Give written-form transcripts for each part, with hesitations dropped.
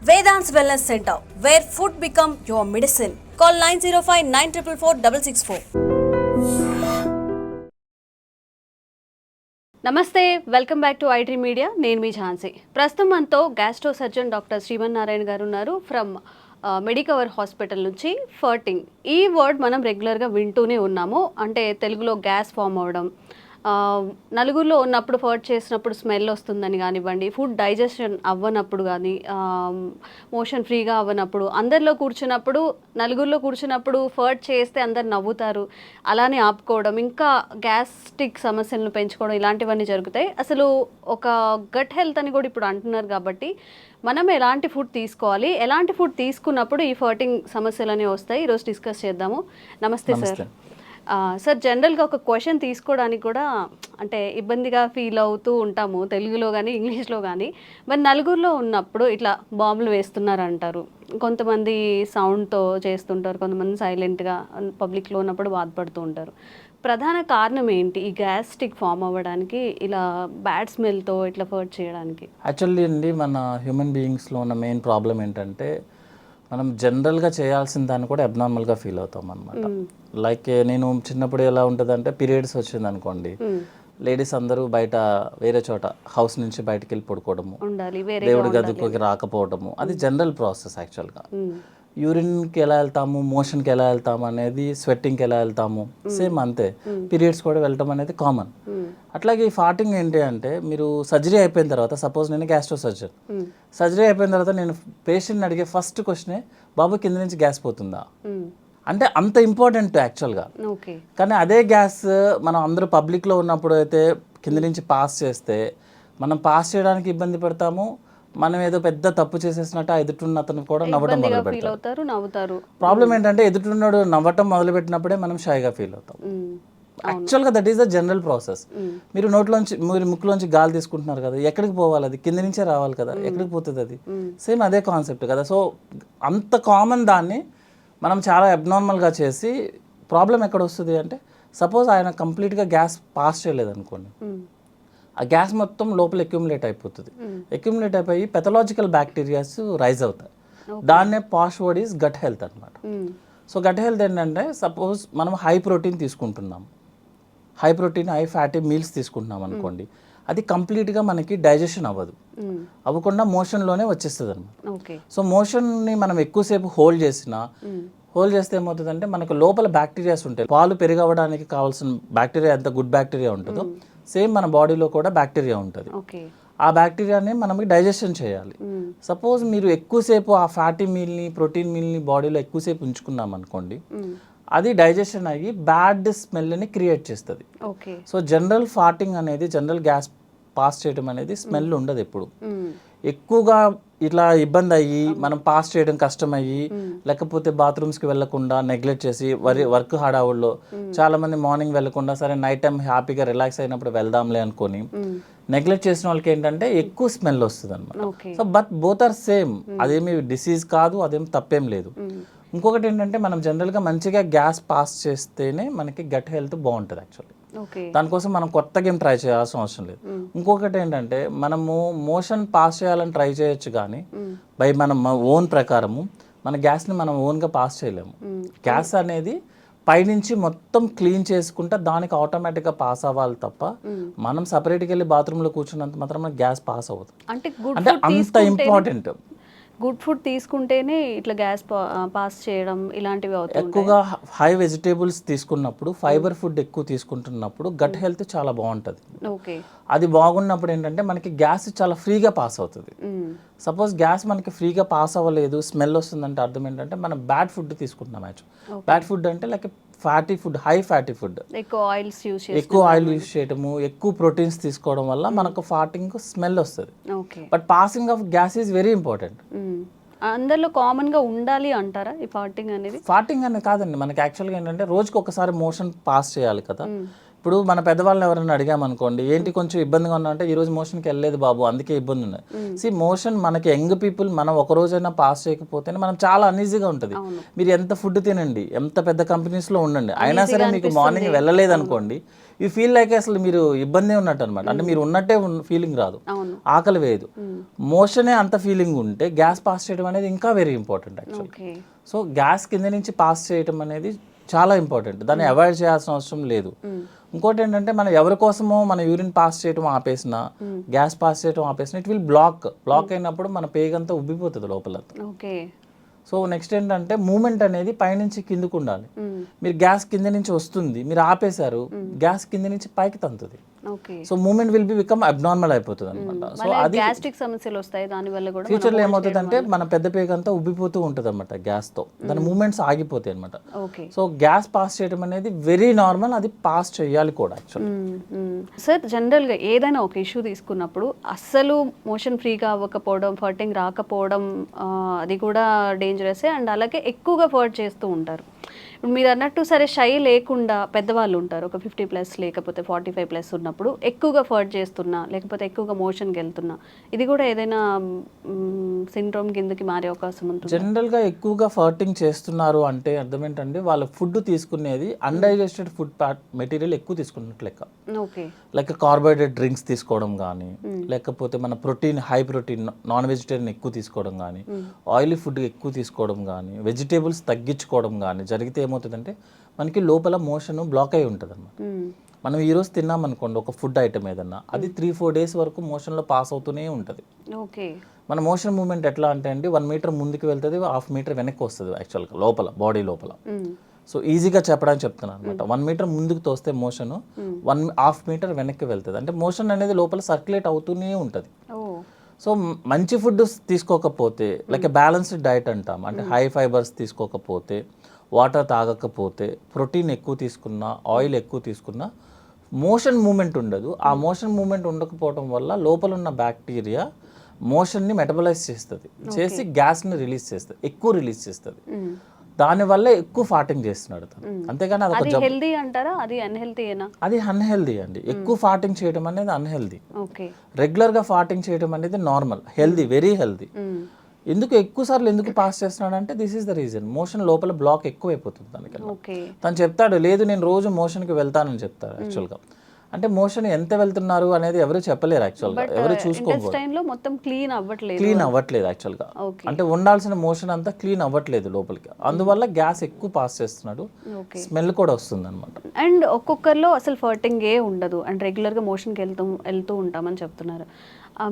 Vedant's Wellness Center, where food become your medicine. Call 905-944-664. నమస్తే, welcome back to iDream media. నేను మీ ఝాన్సీ. ప్రస్తుతం మనతో gastro surgeon doctor Srimannarayana గారు ఉన్నారు ఫ్రమ్ మెడికవర్ హాస్పిటల్ నుంచి. ఫర్టింగ్ ఈ వర్డ్ మనం రెగ్యులర్గా వింటూనే ఉన్నాము. అంటే తెలుగులో గ్యాస్ ఫామ్ అవ్వడం, నలుగురిలో ఉన్నప్పుడు ఫర్ట్ చేసినప్పుడు స్మెల్ వస్తుందని కానివ్వండి, ఫుడ్ డైజెషన్ అవ్వనప్పుడు కానీ, మోషన్ ఫ్రీగా అవ్వనప్పుడు, అందరిలో కూర్చున్నప్పుడు నలుగురిలో కూర్చున్నప్పుడు ఫర్ట్ చేస్తే అందరు నవ్వుతారు, అలానే ఆపుకోవడం, ఇంకా గ్యాస్ట్రిక్ సమస్యలను పెంచుకోవడం, ఇలాంటివన్నీ జరుగుతాయి. అసలు ఒక గట్ హెల్త్ అని కూడా ఇప్పుడు అంటున్నారు. కాబట్టి మనం ఎలాంటి ఫుడ్ తీసుకోవాలి, ఎలాంటి ఫుడ్ తీసుకున్నప్పుడు ఈ ఫర్టింగ్ సమస్యలు అనేవి వస్తాయి, ఈరోజు డిస్కస్ చేద్దాము. నమస్తే సార్. సార్, జనరల్గా ఒక క్వశ్చన్ తీసుకోవడానికి కూడా అంటే ఇబ్బందిగా ఫీల్ అవుతూ ఉంటాము, తెలుగులో కానీ ఇంగ్లీష్లో కానీ. మరి నలుగురిలో ఉన్నప్పుడు ఇట్లా బాంబులు వేస్తున్నారంటారు, కొంతమంది సౌండ్తో చేస్తుంటారు, కొంతమంది సైలెంట్గా పబ్లిక్లో ఉన్నప్పుడు బాధపడుతూ ఉంటారు. ప్రధాన కారణం ఏంటి ఈ గ్యాస్ట్రిక్ ఫామ్ అవ్వడానికి, ఇలా బ్యాడ్ స్మెల్తో ఇట్లా ఫర్ట్ చేయడానికి? యాక్చువల్లీ అండి, మన హ్యూమన్ బీయింగ్స్లో ఉన్న మెయిన్ ప్రాబ్లం ఏంటంటే మనం జనరల్గా చేయాల్సిన దాన్ని కూడా అబ్నార్మల్గా ఫీల్ అవుతాం అనమాట. లైక్ నేను చిన్నప్పుడు ఎలా ఉంటుందంటే, పీరియడ్స్ వచ్చింది అనుకోండి, లేడీస్ అందరూ బయట వేరే చోట హౌస్ నుంచి బయటకు వెళ్ళి పడుకోవడము, దేవుడి గదికి రాకపోవడము, అది జనరల్ ప్రాసెస్. యాక్చువల్గా యూరిన్కి ఎలా వెళ్తాము, మోషన్కి ఎలా వెళ్తాము అనేది, స్వెట్టింగ్కి ఎలా వెళ్తాము, సేమ్ అంతే. పీరియడ్స్ కూడా వెళ్ళటం అనేది కామన్. అట్లాగే ఈ ఫార్టింగ్ ఏంటి అంటే, మీరు సర్జరీ అయిపోయిన తర్వాత, సపోజ్ నేను గ్యాస్ట్రో సర్జన్, సర్జరీ అయిపోయిన తర్వాత నేను పేషెంట్ని అడిగే ఫస్ట్ క్వశ్చనే, బాబు కింద నుంచి గ్యాస్ పోతుందా అంటే. అంత ఇంపార్టెంట్ యాక్చువల్గా. కానీ అదే గ్యాస్ మనం అందరూ పబ్లిక్లో ఉన్నప్పుడు అయితే కింద నుంచి పాస్ చేస్తే, మనం పాస్ చేయడానికి ఇబ్బంది పడతాము, మనం ఏదో పెద్ద తప్పు చేసేసినట్టు ఎదుటిన్న అతను కూడా నవ్వడం మొదలు పెడతారు. ప్రాబ్లం ఏంటంటే, ఎదుటిన్నాడు నవ్వటం మొదలుపెట్టినప్పుడే మనం షైగా ఫీల్ అవుతాం. యాక్చువల్గా that is the general process. మీరు మీరు ముక్కులోంచి గాలి తీసుకుంటున్నారు కదా, ఎక్కడికి పోవాలి? అది కింద నుంచే రావాలి కదా, ఎక్కడికి పోతుంది అది? సేమ్ అదే కాన్సెప్ట్ కదా. సో అంత కామన్ దాన్ని మనం చాలా అబ్నార్మల్గా చేసి, ప్రాబ్లం ఎక్కడ వస్తుంది అంటే, సపోజ్ ఆయన కంప్లీట్గా గ్యాస్ పాస్ చేయలేదు అనుకోండి, ఆ గ్యాస్ మొత్తం లోపల అక్యుములేట్ అయిపోతుంది. అక్యుములేట్ అయిపోయి పెథలాజికల్ బ్యాక్టీరియాస్ రైజ్ అవుతాయి. దాన్నే పాష్ వర్డ్ ఈజ్ గట్ హెల్త్ అనమాట. సో గట్ హెల్త్ ఏంటంటే, సపోజ్ మనం హై ప్రోటీన్ తీసుకుంటున్నాం, high protein high fatty meals తీసుకుంటున్నాం అనుకోండి, అది కంప్లీట్గా మనకి డైజెషన్ అవ్వకుండా మోషన్లోనే వచ్చేస్తుంది అనమాట. సో మోషన్ని మనం ఎక్కువసేపు హోల్డ్ చేస్తే ఏమవుతుందంటే, మనకు లోపల బ్యాక్టీరియాస్ ఉంటాయి. పాలు పెరిగవడానికి కావాల్సిన బ్యాక్టీరియా ఎంత గుడ్ బ్యాక్టీరియా ఉంటుందో, సేమ్ మన బాడీలో కూడా బ్యాక్టీరియా ఉంటుంది. ఆ బ్యాక్టీరియాని మనం డైజెషన్ చేయాలి. సపోజ్ మీరు ఎక్కువసేపు ఆ ఫ్యాటీ మీల్ని, ప్రోటీన్ మీల్ని బాడీలో ఎక్కువసేపు ఉంచుకున్నాం అనుకోండి, అది డైజెషన్ అయ్యి బ్యాడ్ స్మెల్ని క్రియేట్ చేస్తుంది. సో జనరల్ ఫార్టింగ్ అనేది, జనరల్ గ్యాస్ పాస్ చేయడం అనేది స్మెల్ ఉండదు ఎప్పుడు. ఎక్కువగా ఇట్లా ఇబ్బంది అయ్యి మనం పాస్ చేయడం కష్టమయ్యి, లేకపోతే బాత్రూమ్స్కి వెళ్లకుండా నెగ్లెక్ట్ చేసి, వర్క్ హడావుల్లో చాలా మంది మార్నింగ్ వెళ్లకుండా, సరే నైట్ టైం హ్యాపీగా రిలాక్స్ అయినప్పుడు వెళ్దాంలే అనుకొని నెగ్లెక్ట్ చేసిన వాళ్ళకి ఏంటంటే ఎక్కువ స్మెల్ వస్తుంది అనమాట. So but both are same. అదేమి డిసీజ్ కాదు, అదేం తప్పేం లేదు. ఇంకొకటి ఏంటంటే, మనం జనరల్గా మంచిగా గ్యాస్ పాస్ చేస్తేనే మనకి గట్ హెల్త్ బాగుంటుంది యాక్చువల్లీ. దానికోసం మనం కొత్తగా ఏం ట్రై చేయాల్సిన అవసరం లేదు. ఇంకొకటి ఏంటంటే, మనము మోషన్ పాస్ చేయాలని ట్రై చేయొచ్చు, కానీ బై మన ఓన్ ప్రకారము మన గ్యాస్ని మనం ఓన్గా పాస్ చేయలేము. గ్యాస్ అనేది పైనుంచి మొత్తం క్లీన్ చేసుకుంటే దానికి ఆటోమేటిక్గా పాస్ అవ్వాలి తప్ప, మనం సపరేట్గా వెళ్ళి బాత్రూంలో కూర్చున్నంత మాత్రం గ్యాస్ పాస్ అవ్వదు. అంటే అంత ఇంపార్టెంట్. గుడ్ ఫుడ్ తీసుకుంటేనే ఇట్లా గ్యాస్ పాస్ చేయడం ఇలాంటివి అవుతాయి. ఎక్కువగా హై వెజిటేబుల్స్ తీసుకున్నప్పుడు, ఫైబర్ ఫుడ్ ఎక్కువ తీసుకుంటున్నప్పుడు గట్ హెల్త్ చాలా బాగుంటుంది. అది బాగున్నప్పుడు ఏంటంటే, మనకి గ్యాస్ చాలా ఫ్రీగా పాస్ అవుతుంది. సపోజ్ గ్యాస్ మనకి ఫ్రీగా పాస్ అవ్వలేదు, స్మెల్ వస్తుందంటే అర్థం ఏంటంటే, మనం బ్యాడ్ ఫుడ్ తీసుకుంటున్నాం. బ్యాడ్ ఫుడ్ అంటే like fatty food, high fatty food, ఎక్కువ ఆయిల్ యూస్ చేయడము, ఎక్కువ ప్రోటీన్స్ తీసుకోవడం వల్ల మనకు ఫార్టింగ్ స్మెల్ వస్తుంది. But passing of gas is very important. అందరిలో కామన్ గా ఉండాలి అంటారా ఈ ఫార్టింగ్ అనేది? ఫార్టింగ్ అనేది కాదండి, మనకి యాక్చువల్గా ఏంటంటే, రోజుకి ఒకసారి మోషన్ పాస్ చేయాలి కదా. ఇప్పుడు మన పెద్దవాళ్ళని ఎవరైనా అడిగామనుకోండి, ఏంటి కొంచెం ఇబ్బందిగా ఉన్నా అంటే, ఈరోజు మోషన్కి వెళ్ళలేదు బాబు అందుకే ఇబ్బంది ఉన్నది. మోషన్ మనకి యంగ్ పీపుల్ మనం ఒక రోజైనా పాస్ చేయకపోతేనే మనం చాలా అన్ఈజీగా ఉంటుంది. మీరు ఎంత ఫుడ్ తినండి, ఎంత పెద్ద కంపెనీస్లో ఉండండి, అయినా సరే మీకు మార్నింగ్ వెళ్ళలేదు అనుకోండి, యూ ఫీల్ లైక్ అసలు మీరు ఇబ్బంది ఉన్నట్టు అనమాట. అంటే మీరు ఉన్నట్టే ఫీలింగ్ రాదు, ఆకలి వేయదు. మోషనే అంత ఫీలింగ్ ఉంటే గ్యాస్ పాస్ చేయడం అనేది ఇంకా very important actually. So gas కింద నుంచి పాస్ చేయడం అనేది చాలా ఇంపార్టెంట్, దాన్ని అవాయిడ్ చేయాల్సిన అవసరం లేదు. ఇంకోటి ఏంటంటే మనం ఎవరి కోసమో మన యూరిన్ పాస్ చేయడం ఆపేసిన, గ్యాస్ పాస్ చేయడం ఆపేసిన, ఇట్ విల్ బ్లాక్ అయినప్పుడు మన పేగంతా ఉబ్బిపోతుంది లోపల. సో నెక్స్ట్ ఏంటంటే మూమెంట్ అనేది పైనుంచి కిందకు ఉండాలి. మీరు గ్యాస్ కింద నుంచి వస్తుంది, మీరు ఆపేశారు, గ్యాస్ కింద నుంచి పైకి తంతుంది. So moment will be become abnormal అయిపోతుంది అనమాట. సో అది గ్యాస్ట్రిక్ సమస్యలు వస్తాయి దాని వల్ల కూడా. ఫ్యూచర్లో ఏమవుతుంది అంటే మన పెద్ద పేగ అంతా ఉబ్బిపోతూ ఉంటుంది అనమాట గ్యాస్తో, దాని మూమెంట్స్ ఆగిపోతాయి అనమాట. సో గ్యాస్ పాస్ చేయడం అనేది వెరీ నార్మల్, అది పాస్ చేయాలి కూడా యాక్చువల్లీ. సార్ జనరల్గా ఏదైనా ఒక ఇష్యూ తీసుకున్నప్పుడు అస్సలు మోషన్ ఫ్రీగా అవ్వకపోవడం, ఫర్టింగ్ రాకపోవడం అది కూడా డేంజరసే. అండ్ అలాగే ఎక్కువగా ఫర్ట్ చేస్తూ ఉంటారు. ఇప్పుడు మీరు అన్నట్టు సరే షై లేకుండా పెద్దవాళ్ళు ఉంటారు, ఒక 50+ లేకపోతే 45+ ఉన్నప్పుడు ఎక్కువగా ఫర్ట్ చేస్తున్నా లేకపోతే ఎక్కువగా మోషన్కి వెళ్తున్నా, ఇది కూడా ఏదైనా సిండ్రోమ్ కిందకి మారే అవకాశం ఉంటుంది? జనరల్గా ఎక్కువగా ఫర్టింగ్ చేస్తున్నారు అంటే అర్థం ఏంటంటే వాళ్ళు ఫుడ్ తీసుకునేది అన్డైజెస్టెడ్ ఫుడ్ మెటీరియల్ ఎక్కువ తీసుకున్నట్లు లెక్క. లైక్ కార్బోహైడ్రేట్ డ్రింక్స్ తీసుకోవడం కానీ, లేకపోతే మన protein high protein non vegetarian ఎక్కువ తీసుకోవడం కానీ, ఆయిలీ ఫుడ్ ఎక్కువ తీసుకోవడం కానీ, వెజిటేబుల్స్ తగ్గించుకోవడం కానీ జరిగితే ఏమవుతుందంటే మనకి లోపల మోషన్ బ్లాక్ అయి ఉంటుంది అనమాట. మనం ఈరోజు తిన్నాం అనుకోండి ఒక ఫుడ్ ఐటమ్ ఏదన్నా, అది 3-4 డేస్ వరకు మోషన్లో పాస్ అవుతూనే ఉంటుంది. మన మోషన్ మూమెంట్ ఎట్లా అంటే అండి 1 మీటర్ ముందుకు వెళ్తుంది, 1/2 మీటర్ వెనక్కి వస్తుంది యాక్చువల్గా లోపల బాడీ లోపల. సో ఈజీగా చెప్పడానికి చెప్తున్నాను అనమాట. 1 మీటర్ ముందుకు తోస్తే మోషన్ 1/2 మీటర్ వెనక్కి వెళ్తుంది. అంటే మోషన్ అనేది లోపల సర్క్యులేట్ అవుతూనే ఉంటుంది. సో మంచి ఫుడ్ తీసుకోకపోతే, లైక్ బ్యాలెన్స్డ్ డైట్ అంటాం, అంటే హై ఫైబర్స్ తీసుకోకపోతే, వాటర్ తాగకపోతే, ప్రోటీన్ ఎక్కువ తీసుకున్నా, ఆయిల్ ఎక్కువ తీసుకున్నా మోషన్ మూమెంట్ ఉండదు. ఆ మోషన్ మూమెంట్ ఉండకపోవడం వల్ల లోపల ఉన్న బ్యాక్టీరియా మోషన్ని మెటబలైజ్ చేస్తుంది, చేసి గ్యాస్ని రిలీజ్ చేస్తుంది, ఎక్కువ రిలీజ్ చేస్తుంది. దానివల్ల ఎక్కువ ఫార్టింగ్ చేస్తున్నాడు తను. అంతేగాని అది హెల్దీ అంటారా, అది అన్హెల్దీయేనా? అది అన్హెల్దీ అండి. ఎక్కువ ఫార్టింగ్ చేయడం అనేది అన్హెల్దీ. రెగ్యులర్గా ఫార్టింగ్ చేయడం అనేది నార్మల్, హెల్దీ, వెరీ హెల్దీ. ఎందుకు ఎక్కువసార్లు ఎందుకు పాస్ చేస్తున్నాడు అంటే this is the reason, motion లోపల బ్లాక్ ఎక్కువ అయిపోతుంది దానికన్నా. తను చెప్తాడు లేదు నేను రోజు మోషన్కి వెళ్తానని చెప్తాడు యాక్చువల్గా. అంటే మోషన్ ఎంత వెళ్తున్నారు అనేది ఎవరు చెప్పలేరు యాక్చువల్గా, ఎవరు చూసుకోకూడదు. మొత్తం క్లీన్ అవ్వట్లేదు యాక్చువల్గా. అంటే ఉండాల్సిన మోషన్ అంతా క్లీన్ అవ్వట్లేదు లోపలికి, అందువల్ల గ్యాస్ ఎక్కువ పాస్ చేస్తున్నాడు, స్మెల్ కూడా వస్తుంది అనమాట. అండ్ ఒక్కొక్కరిలో అసలు ఫర్టింగ్ ఉండదు, అండ్ రెగ్యులర్గా మోషన్కి వెళ్తూ ఉంటామని చెప్తున్నారు.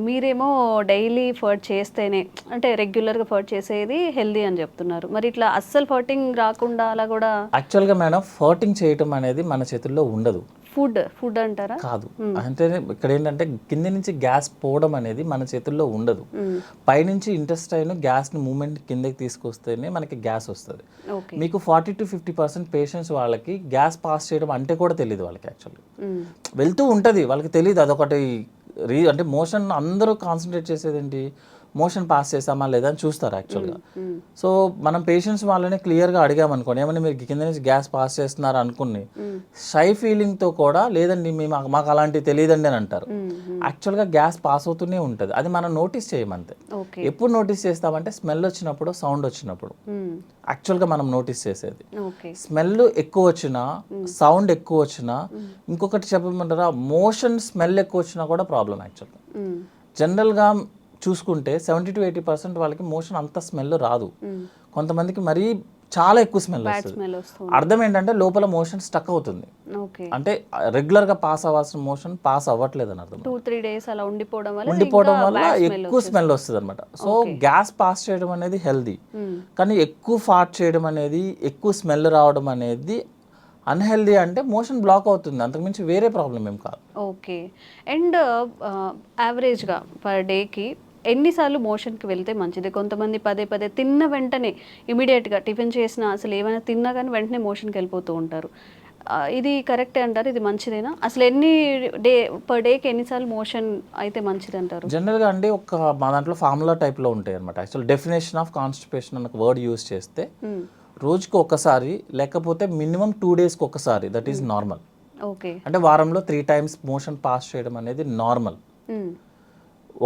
మీరేమో డైలీ ఫర్ట్ చేస్తేనే, అంటే రెగ్యులర్గా ఫర్ట్ చేసేది హెల్దీ అని చెప్తున్నారు. మరి ఇట్లా అస్సలు ఫర్టింగ్ రాకుండా అలా కూడా? యాక్చువల్గా మేడం ఫర్టింగ్ చేయటం అనేది మన చేతుల్లో ఉండదు. ఫుడ్ అంటారా? కాదు. అంటే ఇక్కడ ఏంటంటే కింద నుంచి గ్యాస్ పోవడం అనేది మన చేతుల్లో ఉండదు. పైనుంచి ఇంటెస్టైన్ గ్యాస్ని మూమెంట్ కిందకి తీసుకొస్తేనే మనకి గ్యాస్ వస్తుంది. మీకు 40-50% పేషెంట్స్ వాళ్ళకి గ్యాస్ పాస్ చేయడం అంటే కూడా తెలియదు వాళ్ళకి. యాక్చువల్లీ వెళ్తూ ఉంటుంది, వాళ్ళకి తెలియదు. అదొకటి అంటే మోషన్ అందరూ కాన్సన్ట్రేట్ చేసేది ఏంటి, మోషన్ పాస్ చేసామా లేదా అని చూస్తారు యాక్చువల్గా. సో మనం పేషెంట్స్ వాళ్ళని క్లియర్గా అడిగామనుకోండి, ఏమన్నా మీరు కింద నుంచి గ్యాస్ పాస్ చేస్తున్నారు అనుకుని షై ఫీలింగ్తో కూడా లేదండి మాకు అలాంటివి తెలియదండి అని అంటారు. యాక్చువల్గా గ్యాస్ పాస్ అవుతూనే ఉంటుంది, అది మనం నోటీస్ చేయమంతే. ఎప్పుడు నోటీస్ చేస్తామంటే స్మెల్ వచ్చినప్పుడు, సౌండ్ వచ్చినప్పుడు యాక్చువల్గా మనం నోటీస్ చేసేది. స్మెల్ ఎక్కువ వచ్చినా, సౌండ్ ఎక్కువ వచ్చినా, ఇంకొకటి చెప్పమంటారా, మోషన్ స్మెల్ ఎక్కువ వచ్చినా కూడా ప్రాబ్లం యాక్చువల్గా. జనరల్గా చూసుకుంటే 70-80% వాళ్ళకి మోషన్ అంత స్మెల్ రాదు. కొంతమందికి మరీ చాలా ఎక్కువ స్మెల్ వస్తుంది. అర్థం ఏంటంటే లోపల మోషన్ స్టక్ అవుతుంది, అంటే రెగ్యులర్గా పాస్ అవ్వాల్సిన మోషన్ పాస్ అవ్వట్లేదు అని అర్థం. 2-3 days అలా ఉండిపోవడం వల్ల ఎక్కువ స్మెల్ వస్తుంది అనమాట. సో గ్యాస్ పాస్ చేయడం అనేది హెల్దీ, కానీ ఎక్కువ ఫార్ట్ చేయడం అనేది, ఎక్కువ స్మెల్ రావడం అనేది అన్హెల్దీ. అంటే మోషన్ బ్లాక్ అవుతుంది, అంతకుమించి వేరే ప్రాబ్లం ఏం కాదు. ఓకే. అండ్ యావరేజ్గా పర్ డేకి ఎన్నిసార్లు మోషన్కి వెళ్తే మంచిది? కొంతమంది పదే తిన్న వెంటనే ఇమీడియట్గా టిఫిన్ చేసినా, అసలు ఏమైనా తిన్నా కానీ వెంటనే మోషన్కి వెళ్ళిపోతూ ఉంటారు. ఇది కరెక్టే అంటారు? ఇది మంచిదేనా? అసలు పర్ డేకి ఎన్నిసార్లు మోషన్ అయితే మంచిది అంటారు? జనరల్గా అండి మా దాంట్లో ఫార్ములా టైప్లో ఉంటాయి అనమాట. యాక్చువల్ డెఫినేషన్ ఆఫ్ కాన్స్టిపేషన్ అన్న వర్డ్ యూజ్ చేస్తే రోజుకి ఒకసారి లేకపోతే మినిమం 2 daysకి ఒకసారి, దట్ ఈస్ నార్మల్. ఓకే. అంటే వారంలో 3 టైమ్స్ మోషన్ పాస్ చేయడం అనేది నార్మల్.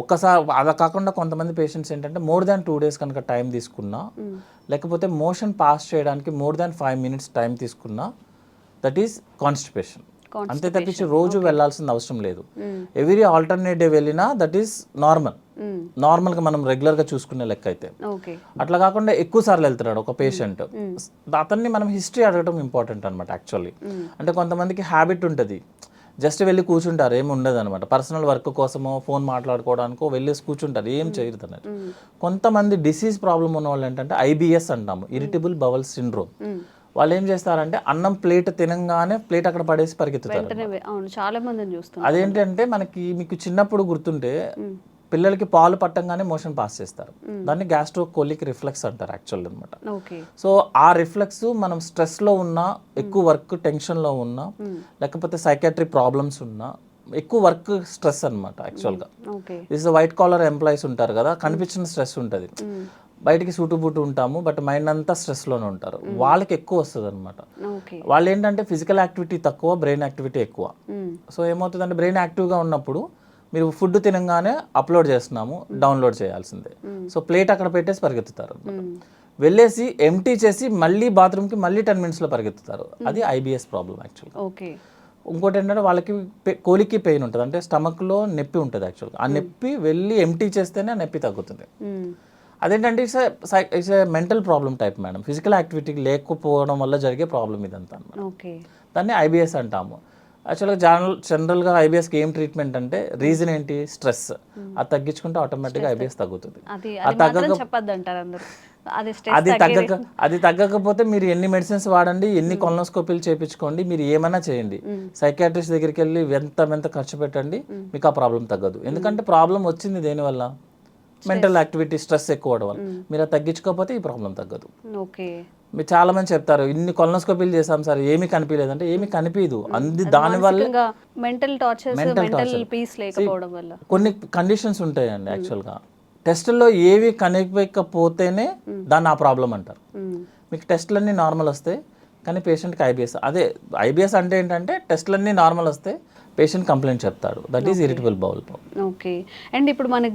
ఒక్కసారి అలా కాకుండా కొంతమంది పేషెంట్స్ ఏంటంటే మోర్ దాన్ 2 డేస్ కనుక టైం తీసుకున్నా, లేకపోతే మోషన్ పాస్ చేయడానికి మోర్ దాన్ 5 మినిట్స్ టైం తీసుకున్నా, దట్ ఈస్ కాన్స్టిపేషన్. అంతే తప్పించి రోజు వెళ్ళాల్సిన అవసరం లేదు. ఎవ్రీ ఆల్టర్నేట్ డే వెళ్ళినా దట్ ఈస్ నార్మల్గా మనం రెగ్యులర్గా చూసుకునే లెక్క అయితే. అట్లా కాకుండా ఎక్కువ సార్లు వెళ్తున్నాడు ఒక పేషెంట్, అతన్ని మనం హిస్టరీ అడగడం ఇంపార్టెంట్ అనమాట యాక్చువల్లీ. అంటే కొంతమందికి హ్యాబిట్ ఉంటుంది, జస్ట్ వెళ్ళి కూర్చుంటారు, ఏమి ఉండదు అనమాట. పర్సనల్ వర్క్ కోసమో ఫోన్ మాట్లాడుకోవడానికో వెళ్ళేసి కూర్చుంటారు, ఏం చేయరు అన్నట్టు. కొంతమంది డిసీజ్ ప్రాబ్లం ఉన్న వాళ్ళు ఏంటంటే IBS అంటాము, ఇరిటబుల్ బవల్ సిండ్రోమ్. వాళ్ళు ఏం చేస్తారంటే అన్నం ప్లేట్ తినంగానే ప్లేట్ అక్కడ పడేసి పరిగెత్తుతారు. చాలా మందిని చూస్తాం. అదేంటంటే మీకు చిన్నప్పుడు గుర్తుంటే పిల్లలకి పాలు పట్టంగానే మోషన్ పాస్ చేస్తారు, దాన్ని గ్యాస్ట్రోకోలిక్ రిఫ్లెక్స్ అంటారు యాక్చువల్ అనమాట. సో ఆ రిఫ్లెక్స్ మనం స్ట్రెస్లో ఉన్నా, ఎక్కువ వర్క్ టెన్షన్లో ఉన్నా, లేకపోతే సైకాట్రిక్ ప్రాబ్లమ్స్ ఉన్నా, ఎక్కువ వర్క్ స్ట్రెస్ అనమాట యాక్చువల్గా. దిస్ వైట్ కాలర్ ఎంప్లాయీస్ ఉంటారు కదా, కనిపించిన స్ట్రెస్ ఉంటుంది, బయటికి సూటుబుట్టు ఉంటాము, బట్ మైండ్ అంతా స్ట్రెస్లోనే ఉంటారు, వాళ్ళకి ఎక్కువ వస్తుంది అనమాట. వాళ్ళు ఏంటంటే ఫిజికల్ యాక్టివిటీ తక్కువ, బ్రెయిన్ యాక్టివిటీ ఎక్కువ. సో ఏమవుతుందంటే బ్రెయిన్ యాక్టివ్గా ఉన్నప్పుడు మీరు ఫుడ్ తినగానే అప్లోడ్ చేస్తున్నాము, డౌన్లోడ్ చేయాల్సిందే. సో ప్లేట్ అక్కడ పెట్టేసి పరిగెత్తుతారు, వెళ్ళేసి ఎంటీ చేసి మళ్ళీ బాత్రూమ్కి మళ్ళీ 10 మినిట్స్లో పరిగెత్తుతారు. అది IBS ప్రాబ్లం యాక్చువల్గా. ఇంకోటి ఏంటంటే వాళ్ళకి కోలికి పెయిన్ ఉంటుంది, అంటే స్టమక్లో నొప్పి ఉంటుంది యాక్చువల్గా. ఆ నొప్పి వెళ్ళి ఎంటీ చేస్తేనే ఆ నొప్పి తగ్గుతుంది. అదేంటంటే it's a mental problem type madam, physical activity లేకపోవడం వల్ల జరిగే ప్రాబ్లం ఇదంతా అన్నమాట. దాన్ని IBS అంటాము. యాక్చువల్గా జనరల్గా IBSకి ఏం ట్రీట్మెంట్ అంటే రీజన్ ఏంటి, స్ట్రెస్. అది తగ్గించుకుంటే ఆటోమేటిక్గా IBS తగ్గుతుంది. అది తగ్గకపోతే మీరు ఎన్ని మెడిసిన్స్ వాడండి, ఎన్ని కొలనోస్కోపీలు చేయించుకోండి, మీరు ఏమైనా చేయండి, సైకాట్రిస్ట్ దగ్గరికి వెళ్ళి ఎంత ఖర్చు పెట్టండి, మీకు ఆ ప్రాబ్లం తగ్గదు. ఎందుకంటే ప్రాబ్లం వచ్చింది దేనివల్ల, మెంటల్ యాక్టివిటీ, స్ట్రెస్ ఎక్కువ అవడం వల్ల. మీరు అది తగ్గించుకోకపోతే ఈ ప్రాబ్లం తగ్గదు. మీరు చాలా మంది చెప్తారు ఇన్ని కొలనోస్కోపీలు చేసాం సార్ ఏమీ కనిపించలేదంటే, ఏమీ కనిపించదు. దానివల్ల కొన్ని కండిషన్స్ ఉంటాయండి యాక్చువల్గా. టెస్టుల్లో ఏవి కనిపించకపోతేనే దాన్ని ఆ ప్రాబ్లం అంటారు. మీకు టెస్టులన్నీ నార్మల్ వస్తాయి కానీ పేషెంట్కి IBS. అదే IBS అంటే ఏంటంటే టెస్టులన్నీ నార్మల్ వస్తే పేషెంట్ కంప్లైంట్ చెప్తాడు, that is irritable bowel problem. Okay. And ఇప్పుడు మన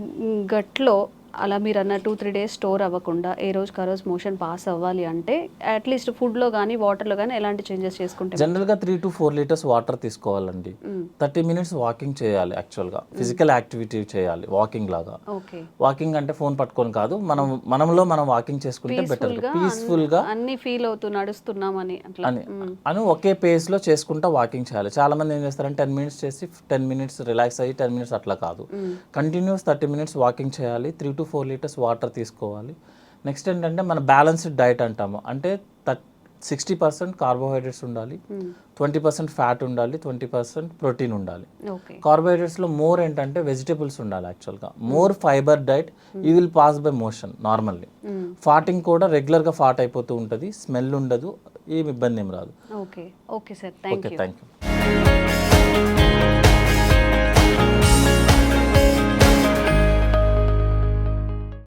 గట్లో అలా మీరు అన్న 2-3 డేస్ స్టోర్ అవ్వకుండా ఏ రోజుకి ఆ రోజు మోషన్ పాస్ అవ్వాలి అంటే అట్లీస్ట్ ఫుడ్లో కానీ వాటర్లో కానీ ఎలాంటి చేంజెస్ చేసుకుంటే? జనరల్గా 3 to 4 లీటర్స్ వాటర్ తీసుకోవాలండి. 30 మినిట్స్ వాకింగ్ చేయాలి యాక్చువల్గా, ఫిజికల్ యాక్టివిటీ చేయాలి వాకింగ్ లాగా. వాకింగ్ అంటే ఫోన్ పట్టుకొని కాదు, మనం వాకింగ్ చేసుకుంటే బెటర్, పీస్ఫుల్గా అన్ని ఫీల్ అవుతూ నడుస్తున్నామని అని ఒకే పేస్లో చేసుకుంటా వాకింగ్ చేయాలి. చాలా మంది ఏం చేస్తారంటే 10 మినిట్స్ చేసి 10 మినిట్స్ రిలాక్స్ అయ్యి 10 మినిట్స్ అట్లా కాదు, కంటిన్యూస్ 30 మినిట్స్ వాకింగ్ చేయాలి, 3 to 4 లీటర్స్ వాటర్ తీసుకోవాలి. నెక్స్ట్ ఏంటంటే మన బ్యాలెన్స్డ్ డైట్ అంటాము, అంటే 60% కార్బోహైడ్రేట్స్ ఉండాలి, 20% ఫ్యాట్ ఉండాలి, 20% ప్రోటీన్ ఉండాలి. కార్బోహైడ్రేట్స్లో మోర్ ఏంటంటే వెజిటేబుల్స్ ఉండాలి యాక్చువల్గా, more fibre diet, you will pass by motion normally. ఫాటింగ్ కూడా రెగ్యులర్గా ఫాట్ అయిపోతూ ఉంటుంది, స్మెల్ ఉండదు, ఏమి ఇబ్బంది ఏం రాదు. Okay sir, thank you.